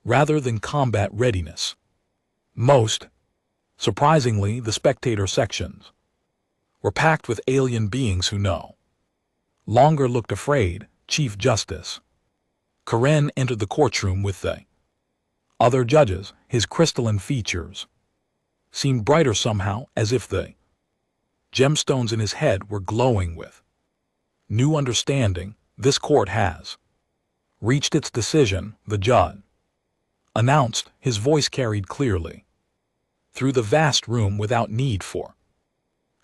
rather than combat readiness. Most surprisingly, the spectator sections were packed with alien beings who no longer looked afraid. Chief Justice Karen entered the courtroom with the other judges. His crystalline features seemed brighter somehow, as if the gemstones in his head were glowing with new understanding. This court has reached its decision, the judge announced. His voice carried clearly through the vast room without need for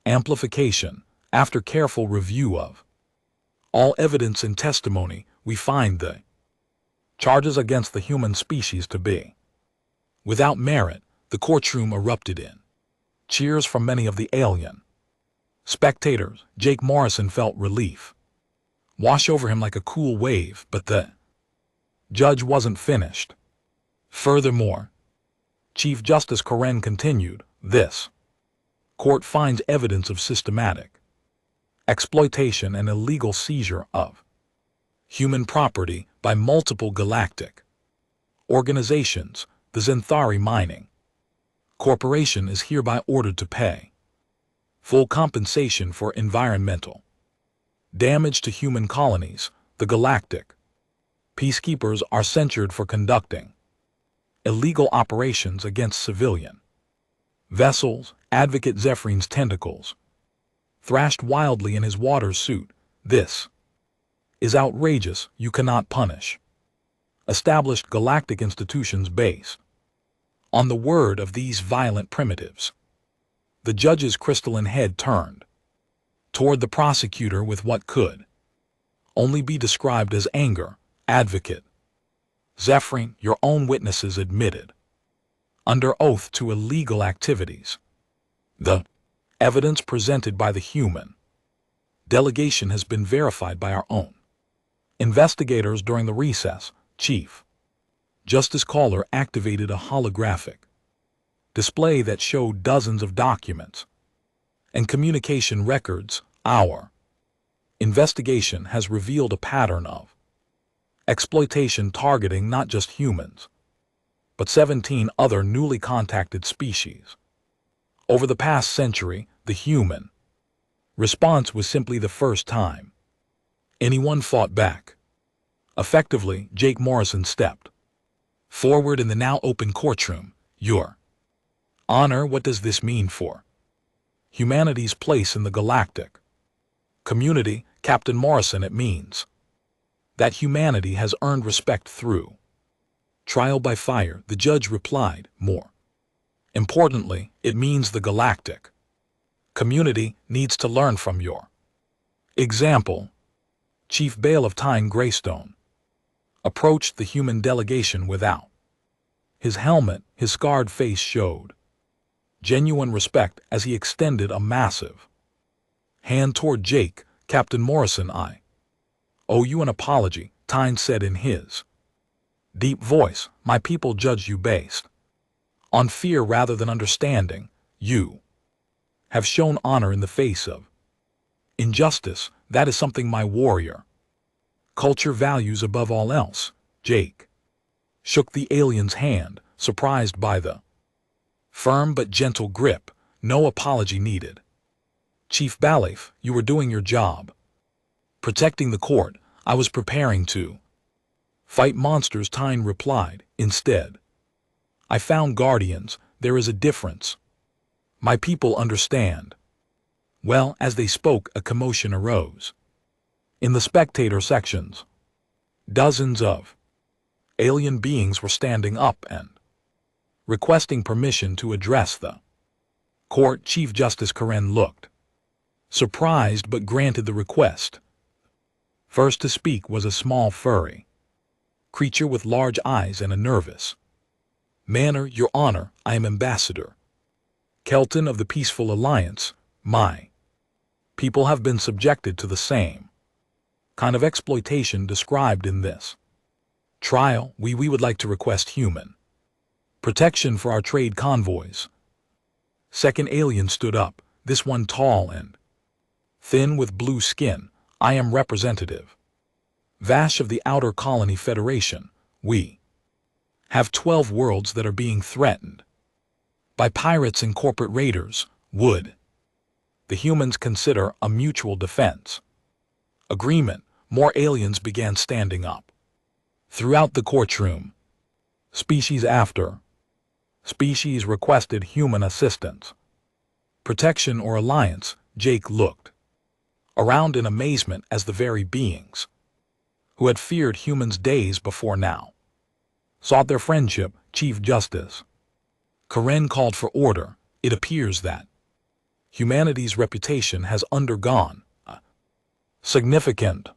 amplification. After careful review of all evidence and testimony, we find the charges against the human species to be without merit. The courtroom erupted in cheers from many of the alien spectators. Jake Morrison felt relief wash over him like a cool wave, but the judge wasn't finished. Furthermore, Chief Justice Karen continued, this court finds evidence of systematic exploitation and illegal seizure of human property by multiple galactic organizations. The Zenthari Mining Corporation is hereby ordered to pay full compensation for environmental damage to human colonies. The galactic peacekeepers are censured for conducting illegal operations against civilian vessels. Advocate Zephyr's tentacles thrashed wildly in his water suit. This is outrageous. You cannot punish established galactic institutions based on the word of these violent primitives. The judge's crystalline head turned toward the prosecutor with what could only be described as anger. Advocate Zephyrin, your own witnesses admitted, under oath to illegal activities. The evidence presented by the human delegation has been verified by our own investigators during the recess. Chief Justice Caller activated a holographic display that showed dozens of documents and communication records. Our investigation has revealed a pattern of exploitation targeting not just humans, but 17 other newly contacted species. Over the past century, the human response was simply the first time anyone fought back. Effectively, Jake Morrison stepped forward in the now open courtroom. Your Honor, what does this mean for humanity's place in the galactic community? Captain Morrison, it means that humanity has earned respect through trial by fire, the judge replied. More importantly, it means the galactic community needs to learn from your example. Chief Bailiff Tyne Greystone approached the human delegation without his helmet. His scarred face showed genuine respect as he extended a massive hand toward Jake. Captain Morrison, I owe you an apology, Tyne said in his deep voice. My people judged you based on fear rather than understanding. You have shown honor in the face of injustice. That is something my warrior culture values above all else. Jake shook the alien's hand, surprised by the firm but gentle grip. No apology needed. Chief Bailiff, you were doing your job, protecting the court. I was preparing to fight monsters, Tyne replied. Instead, I found guardians. There is a difference. My people understand. Well, as they spoke, a commotion arose in the spectator sections. Dozens of alien beings were standing up and requesting permission to address the court. Chief Justice Karen looked surprised but granted the request. First to speak was a small furry creature with large eyes and a nervous manner. Your Honor, I am Ambassador Kelton of the Peaceful Alliance. My people have been subjected to the same kind of exploitation described in this trial. We would like to request human protection for our trade convoys. Second alien stood up, this one tall and thin with blue skin. I am Representative Vash of the Outer Colony Federation. We have 12 worlds that are being threatened by pirates and corporate raiders. Would the humans consider a mutual defense agreement? More aliens began standing up throughout the courtroom. Species after species requested human assistance, protection, or alliance. Jake looked around in amazement as the very beings who had feared humans days before now sought their friendship. Chief Justice Karen called for order. It appears that humanity's reputation has undergone a significant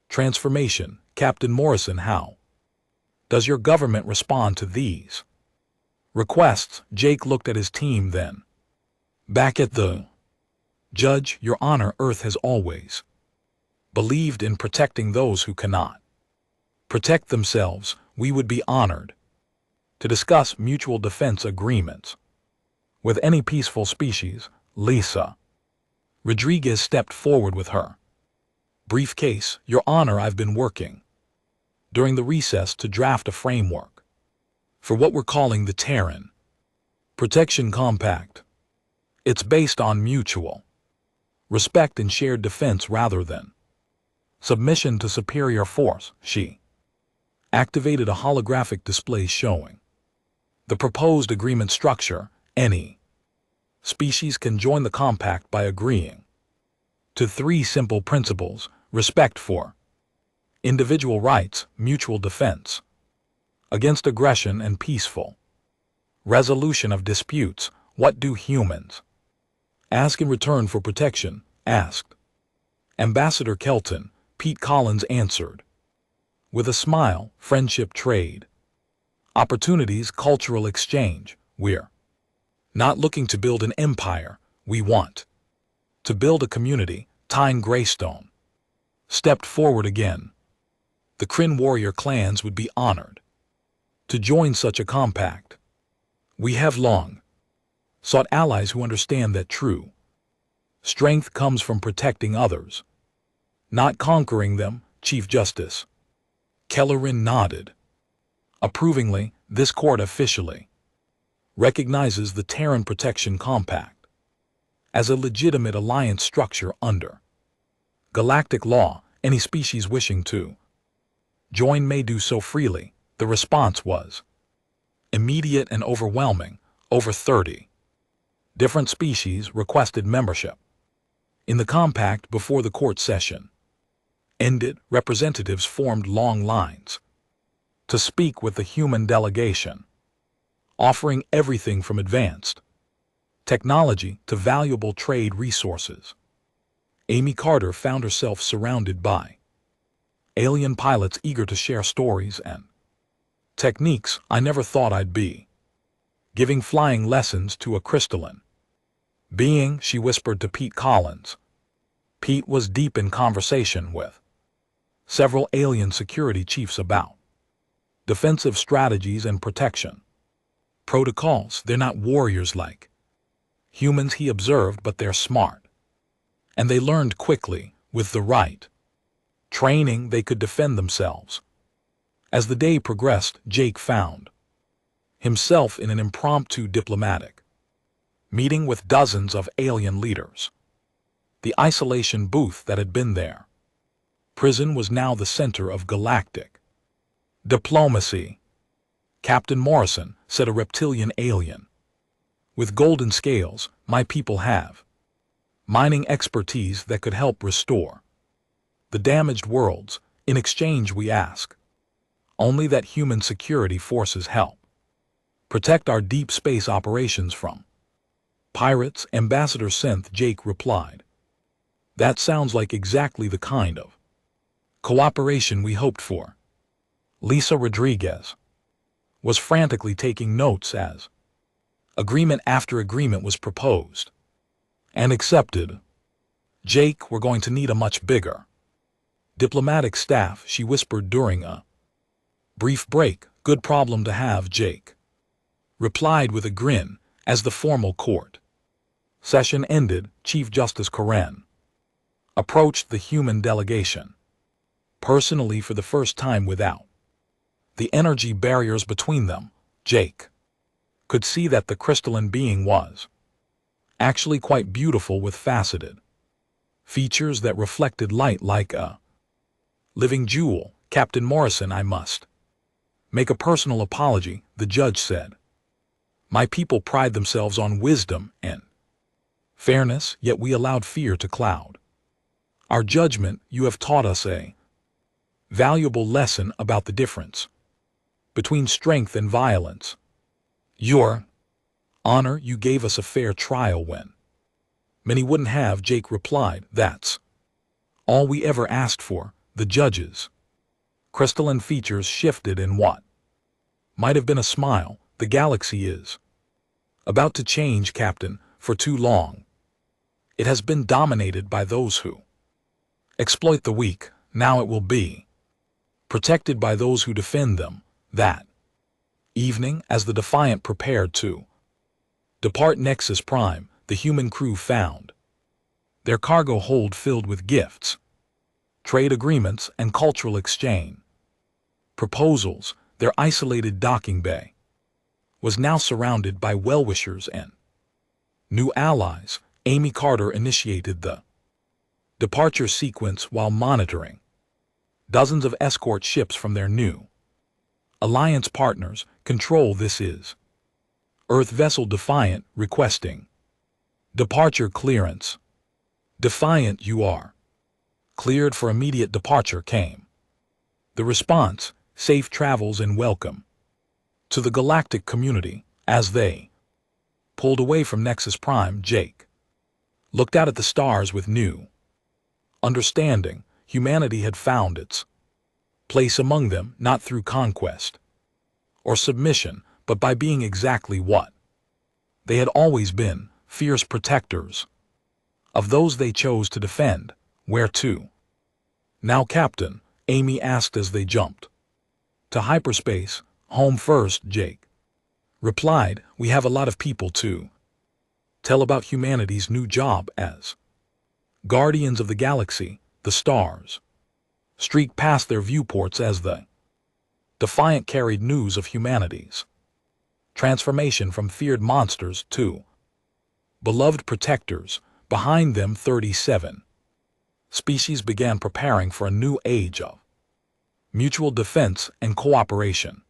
transformation. Captain Morrison, how does your government respond to these requests? Jake looked at his team, then back at the judge. Your Honor, Earth has always believed in protecting those who cannot protect themselves. We would be honored to discuss mutual defense agreements with any peaceful species. Lisa Rodriguez stepped forward with her briefcase. Your Honor, I've been working during the recess to draft a framework for what we're calling the Terran Protection Compact. It's based on mutual respect and shared defense rather than submission to superior force. She activated a holographic display showing the proposed agreement structure. Any species can join the compact by agreeing to 3 simple principles: respect for individual rights, mutual defense against aggression, and peaceful resolution of disputes. What do humans ask in return for protection? Asked Ambassador Kelton. Pete Collins answered, With a smile, friendship, trade, opportunities, cultural exchange. We're not looking to build an empire, we want to build a community. Tyne Greystone stepped forward again. The Kryn warrior clans would be honored to join such a compact. We have long sought allies who understand that true strength comes from protecting others, not conquering them. Chief Justice Kellerin nodded approvingly. This court officially recognizes the Terran Protection Compact as a legitimate alliance structure under galactic law. Any species wishing to join may do so freely. The response was immediate and overwhelming. Over 30 different species requested membership. In the compact, before the court session ended, representatives formed long lines to speak with the human delegation, offering everything from advanced technology to valuable trade resources. Amy Carter found herself surrounded by alien pilots eager to share stories and techniques. I never thought I'd be giving flying lessons to a crystalline being, she whispered to Pete Collins. Pete was deep in conversation with several alien security chiefs about defensive strategies and protection protocols. They're not warriors like humans, he observed, but they're smart. And they learned quickly. With the right training, they could defend themselves. As the day progressed, Jake found himself in an impromptu diplomatic meeting with dozens of alien leaders. The isolation booth that had been their prison was now the center of galactic diplomacy. Captain Morrison, said a reptilian alien with golden scales, my people have mining expertise that could help restore the damaged worlds. In exchange, we ask only that human security forces help protect our deep space operations from pirates. Ambassador Synth Jake replied, that sounds like exactly the kind of cooperation we hoped for. Lisa Rodriguez was frantically taking notes as agreement after agreement was proposed and accepted. Jake, we're going to need a much bigger diplomatic staff, she whispered during a brief break. Good problem to have, Jake replied with a grin. As the formal court session ended, Chief Justice Karen approached the human delegation personally for the first time. Without the energy barriers between them, Jake could see that the crystalline being was actually quite beautiful, with faceted features that reflected light like a living jewel. Captain Morrison, I must make a personal apology, the judge said. My people pride themselves on wisdom and fairness, yet we allowed fear to cloud our judgment. You have taught us a valuable lesson about the difference between strength and violence. Your Honor, you gave us a fair trial when many wouldn't have, Jake replied. That's all we ever asked for. The judge's crystalline features shifted in what might have been a smile. The galaxy is about to change, Captain. For too long, it has been dominated by those who exploit the weak. Now it will be protected by those who defend them. That evening, as the Defiant prepared to depart Nexus Prime, the human crew found their cargo hold filled with gifts, trade agreements, and cultural exchange proposals. Their isolated docking bay was now surrounded by well-wishers and new allies. Amy Carter initiated the departure sequence while monitoring dozens of escort ships from their new alliance partners. Control, this is Earth vessel Defiant requesting departure clearance. Defiant, you are cleared for immediate departure, came the response. Safe travels and welcome to the galactic community. As they pulled away from Nexus Prime, Jake looked out at the stars with new understanding. Humanity had found its place among them not through conquest or submission, but by being exactly what they had always been, fierce protectors of those they chose to defend. Where to? Now, Captain, Amy asked as they jumped. To hyperspace, home first, Jake replied. We have a lot of people to tell about humanity's new job as guardians of the galaxy. The stars streaked past their viewports as the Defiant carried news of humanity's transformation from feared monsters to beloved protectors. Behind them, 37 species began preparing for a new age of mutual defense and cooperation.